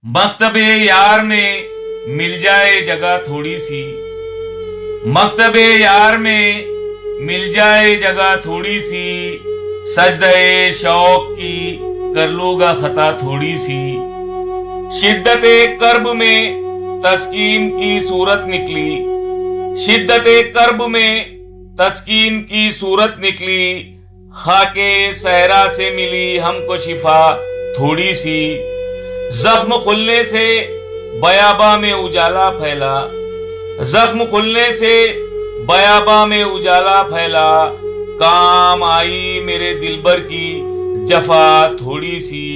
मकतबे यार में मिल जाए जगह थोड़ी सी, मकतबे यार में मिल जाए जगह थोड़ी सी, सजदे शौक की कर लूंगा खता थोड़ी सी। शिद्दते कर्ब में तस्कीन की सूरत निकली, शिद्दते कर्ब में तस्कीन की सूरत निकली, खाके सहरा से मिली हमको शिफा थोड़ी सी। जख्म खुलने से बयाबा में उजाला फैला, जख्म खुलने से बयाबा में उजाला फैला, काम आई मेरे दिलबर की जफा थोड़ी सी।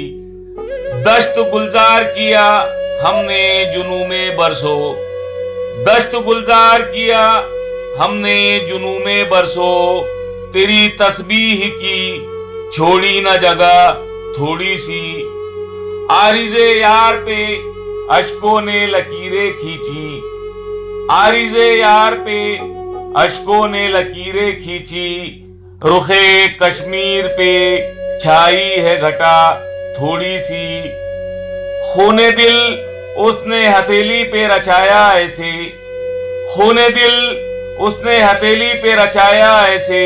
दश्त गुलजार किया हमने जुनू में बरसो, दश्त गुलजार किया हमने जुनू में बरसो, तेरी तस्बीह की छोड़ी न जगह थोड़ी सी। आरिज़े यार पे अश्कों ने लकीरें खींची, आरिज़े यार पे अश्कों ने लकीरें खींची, रुखे कश्मीर पे छाई है घटा थोड़ी सी। खूने दिल उसने हथेली पे रचाया ऐसे, खूने दिल उसने हथेली पे रचाया ऐसे,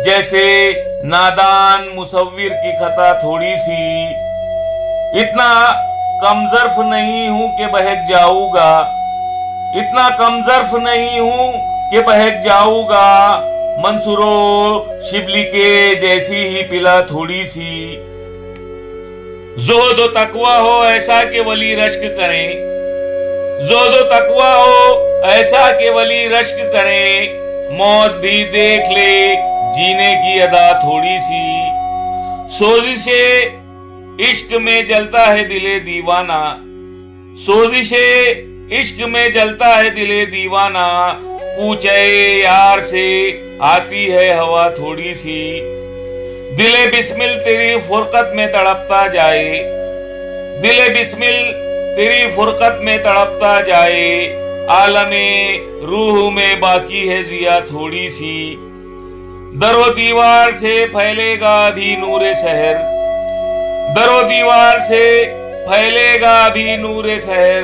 जैसे नादान मुसव्विर की खता थोड़ी सी। इतना कमजर्फ नहीं हूं कि बहक जाऊंगा, इतना कमजर्फ नहीं हूं कि बहक जाऊंगा, मंसूरो शिबली के जैसी ही पिला थोड़ी सी। ज़ुहद व तकवा हो ऐसा कि वली रश्क करें, ज़ुहद व तकवा हो ऐसा कि वली रश्क करें, मौत भी देख ले जीने की अदा थोड़ी सी। सोजिशे इश्क में जलता है दिले दीवाना, सोजिशे इश्क में जलता है दिले दीवाना, पूछे यार से आती है हवा थोड़ी सी। दिले बिस्मिल तेरी फुरकत में तड़पता जाए, दिले बिस्मिल तेरी फुरकत में तड़पता जाए, आलमे रूह में बाकी है जिया थोड़ी सी। दरो दीवार से फैलेगा भी नूरे सहर, दरो दीवार से फैलेगा भी नूरे सहर,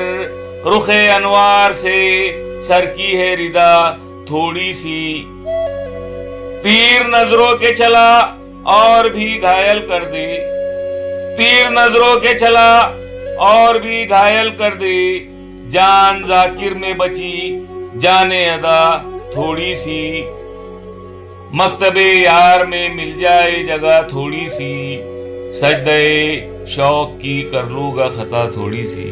रुखे अनवार से सर की है रिदा थोड़ी सी। तीर नजरों के चला और भी घायल कर दे, तीर नजरों के चला और भी घायल कर दे, जान जाकिर में बची जाने अदा थोड़ी सी। मकतबे यार में मिल जाए जगह थोड़ी सी, सजदे शौक की कर लूंगा खता थोड़ी सी।